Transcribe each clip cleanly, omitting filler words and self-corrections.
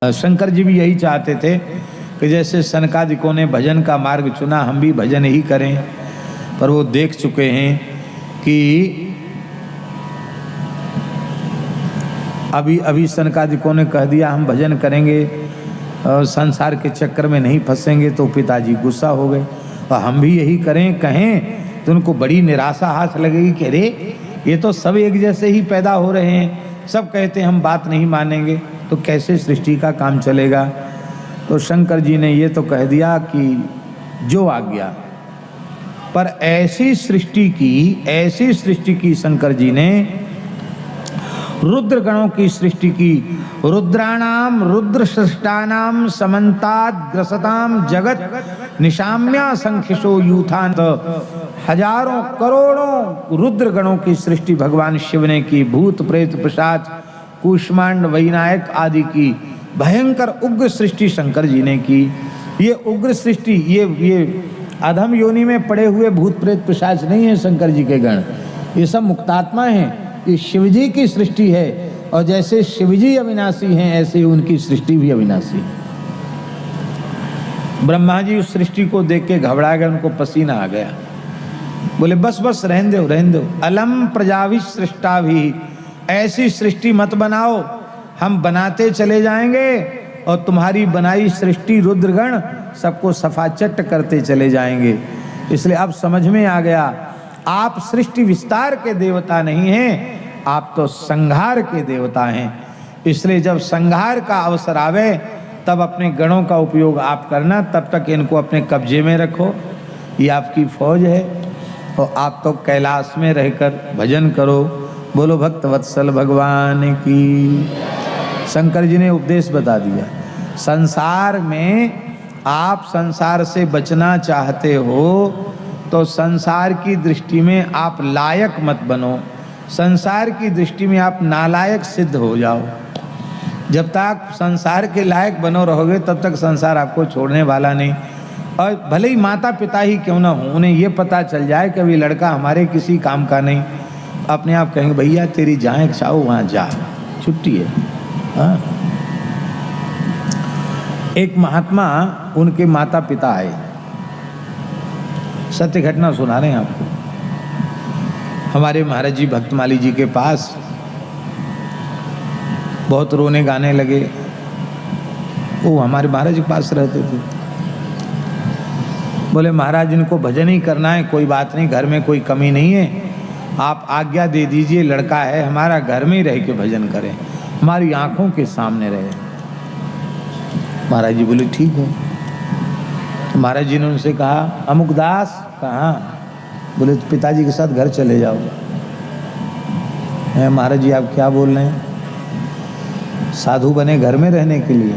शंकर जी भी यही चाहते थे कि जैसे सनकादिकों ने भजन का मार्ग चुना, हम भी भजन ही करें। पर वो देख चुके हैं कि अभी सनकादिकों ने कह दिया हम भजन करेंगे और संसार के चक्कर में नहीं फंसेंगे, तो पिताजी गुस्सा हो गए। और हम भी यही करें कहें तो उनको बड़ी निराशा हाथ लगेगी कि अरे ये तो सब एक जैसे ही पैदा हो रहे हैं, सब कहते हैं हम बात नहीं मानेंगे, तो कैसे सृष्टि का काम चलेगा। तो शंकर जी ने ये तो कह दिया कि जो आज्ञा, पर ऐसी सृष्टि की शंकर जी ने रुद्र गणों की सृष्टि की। रुद्राणाम रुद्र सृष्टानाम समन्ताद ग्रसताम जगत निशाम्या संख्यशो यूथान। हजारों करोड़ों रुद्र गणों की सृष्टि भगवान शिव ने की। भूत प्रेत पिशाच कूष्मांड वैनायक आदि की भयंकर उग्र सृष्टि शंकर जी ने की। ये उग्र सृष्टि, ये अधम योनि में पड़े हुए भूत प्रेत पिशाच नहीं है शंकर जी के गण, ये सब मुक्तात्मा हैं। ये शिवजी की सृष्टि है, और जैसे शिवजी अविनाशी हैं ऐसे ही उनकी सृष्टि भी अविनाशी है। ब्रह्मा जी उस सृष्टि को देख के घबरा गए, उनको पसीना आ गया। बोले बस बस रहने दो। अलम प्रजाभि सृष्टा भी, ऐसी सृष्टि मत बनाओ, हम बनाते चले जाएंगे और तुम्हारी बनाई सृष्टि रुद्रगण सबको सफाचट करते चले जाएंगे। इसलिए अब समझ में आ गया, आप सृष्टि विस्तार के देवता नहीं हैं, आप तो संहार के देवता हैं। इसलिए जब संहार का अवसर आवे तब अपने गणों का उपयोग आप करना, तब तक इनको अपने कब्जे में रखो। ये आपकी फौज है और आप तो कैलाश में रहकर भजन करो। बोलो भक्त वत्सल भगवान की। शंकर जी ने उपदेश बता दिया, संसार में आप संसार से बचना चाहते हो तो संसार की दृष्टि में आप लायक मत बनो, संसार की दृष्टि में आप नालायक सिद्ध हो जाओ। जब तक संसार के लायक बनो रहोगे तब तक संसार आपको छोड़ने वाला नहीं। और भले ही माता पिता ही क्यों ना हो, उन्हें ये पता चल जाए कि अभी लड़का हमारे किसी काम का नहीं, अपने आप कहेंगे भैया तेरी जहाँ इच्छा हो वहाँ जा, छुट्टी है। हाँ? एक महात्मा, उनके माता पिता आए, सत्य घटना सुना रहे हैं आपको। हमारे महाराज जी भक्तमाली जी के पास बहुत रोने गाने लगे। वो हमारे महाराज के पास रहते थे। बोले महाराज इनको भजन ही करना है, कोई बात नहीं, घर में कोई कमी नहीं है, आप आज्ञा दे दीजिए, लड़का है हमारा, घर में ही रह के भजन करें, हमारी आंखों के सामने रहे। महाराज जी बोले ठीक है। तो महाराज जी ने उनसे कहा अमुकदास कहाँ? बोले तो पिताजी के साथ घर चले जाओ। महाराज जी आप क्या बोल रहे हैं? साधु बने घर में रहने के लिए?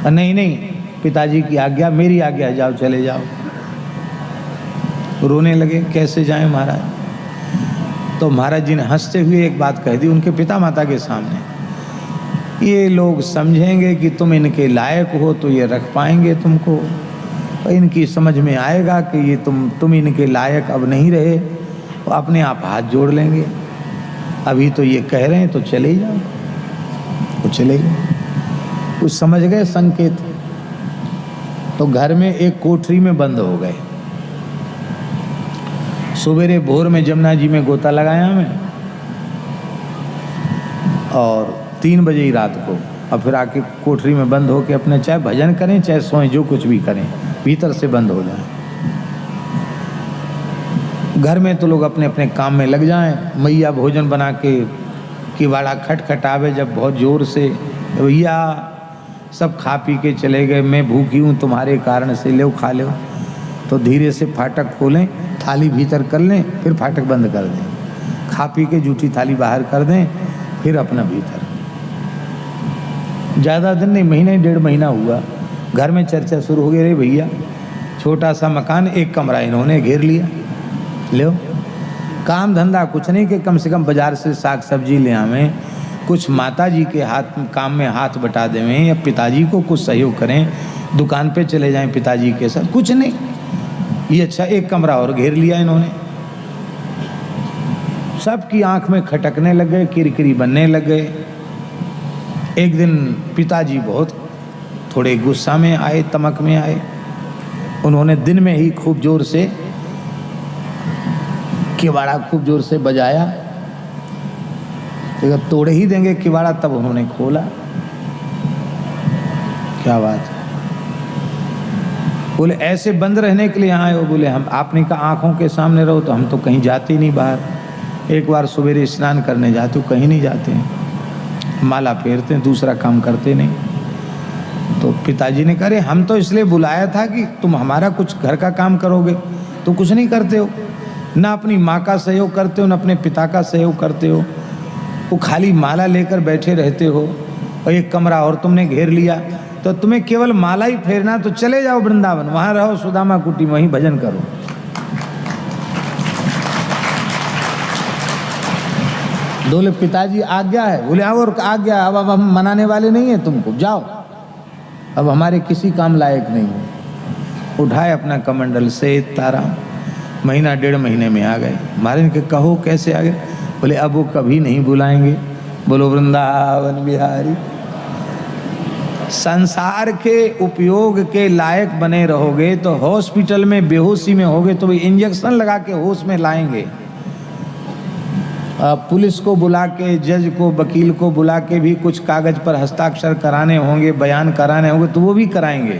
नहीं, पिताजी की आज्ञा, मेरी आज्ञा, जाओ चले जाओ। रोने लगे, कैसे जाएं महाराज? तो महाराज जी ने हंसते हुए एक बात कह दी उनके पिता माता के सामने, ये लोग समझेंगे कि तुम इनके लायक हो तो ये रख पाएंगे तुमको, इनकी समझ में आएगा कि ये तुम इनके लायक अब नहीं रहे, तो अपने आप हाथ जोड़ लेंगे। अभी तो ये कह रहे हैं तो चले जाओ, तो चले गए। कुछ समझ गए संकेत, तो घर में एक कोठरी में बंद हो गए। सवेरे भोर में जमुना जी में गोता लगाया हमें, और 3 बजे ही रात को, और फिर आके कोठरी में बंद होके अपने चाहे भजन करें चाहे सोएं, जो कुछ भी करें, भीतर से बंद हो जाए। घर में तो लोग अपने अपने काम में लग जाएं। मैया भोजन बना के किवाड़ा खटखटावे जब बहुत जोर से, भैया सब खा पी के चले गए, मैं भूखी हूँ तुम्हारे कारण से, ले खा लो। तो धीरे से फाटक खोलें, थाली भीतर कर लें, फिर फाटक बंद कर दें, खा पी के जूठी थाली बाहर कर दें, फिर अपना भीतर। ज़्यादा दिन नहीं, महीना 1.5 महीना हुआ, घर में चर्चा शुरू हो गई, रे भैया छोटा सा मकान, 1 कमरा इन्होंने घेर लिया, लो काम धंधा कुछ नहीं कि कम से कम बाजार से साग सब्जी ले आवें, कुछ माता जी के हाथ काम में हाथ बटा देवें, या पिताजी को कुछ सहयोग करें, दुकान पे चले जाएं पिताजी के साथ, कुछ नहीं। ये अच्छा 1 कमरा और घेर लिया इन्होंने। सबकी आंख में खटकने लग गए, किरकिरी बनने लग गए। एक दिन पिताजी बहुत थोड़े गुस्सा में आए, तमक में आए। उन्होंने दिन में ही खूब जोर से किवाड़ा खूब जोर से बजाया। अगर तोड़े ही देंगे किवाड़ा, तब उन्होंने खोला। क्या बात है। बोले ऐसे बंद रहने के लिए आए हो? बोले हम, आपने कहा आंखों के सामने रहो, तो हम तो कहीं जाते ही नहीं बाहर। एक बार सवेरे स्नान करने जाते हो, कहीं नहीं जाते हैं, माला फेरते हैं, दूसरा काम करते नहीं। तो पिताजी ने कहा हम तो इसलिए बुलाया था कि तुम हमारा कुछ घर का काम करोगे, तो कुछ नहीं करते हो, ना अपनी माँ का सहयोग करते हो, ना अपने पिता का सहयोग करते हो। वो खाली माला लेकर बैठे रहते हो, और एक कमरा और तुमने घेर लिया। तो तुम्हें केवल माला ही फेरना, तो चले जाओ वृंदावन, वहां रहो सुदामा कुटी में, वहीं भजन करो। बोले पिताजी आज्ञा है? बोले हाँ, और आज्ञा, अब हम मनाने वाले नहीं है तुमको, जाओ, अब हमारे किसी काम लायक नहीं हो। उठाए अपना कमंडल से तारा, महीना 1.5 महीने में आ गए। महाराज के कहो कैसे आ गए? बोले अब वो कभी नहीं बुलाएंगे। बोलो वृंदावन बिहारी। संसार के उपयोग के लायक बने रहोगे तो हॉस्पिटल में बेहोशी में होगे तो इंजेक्शन लगा के होश में लाएंगे। पुलिस को बुला के, जज को, वकील को बुला के भी कुछ कागज पर हस्ताक्षर कराने होंगे, बयान कराने होंगे, तो वो भी कराएंगे।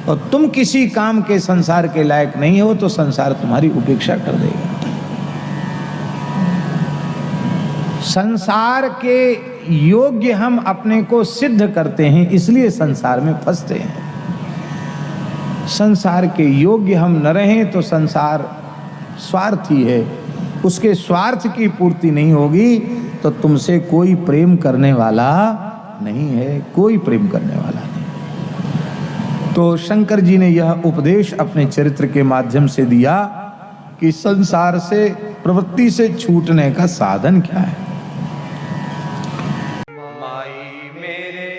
और तुम किसी काम के संसार के लायक नहीं हो तो संसार तुम्हारी उपेक्षा कर देगा। संसार के योग्य हम अपने को सिद्ध करते हैं, इसलिए संसार में फंसते हैं। संसार के योग्य हम न रहें तो संसार स्वार्थी है, उसके स्वार्थ की पूर्ति नहीं होगी तो तुमसे कोई प्रेम करने वाला नहीं है, कोई प्रेम करने वाला नहीं। तो शंकर जी ने यह उपदेश अपने चरित्र के माध्यम से दिया कि संसार से, प्रवृत्ति से छूटने का साधन क्या है। माई मेरे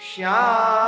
श्याम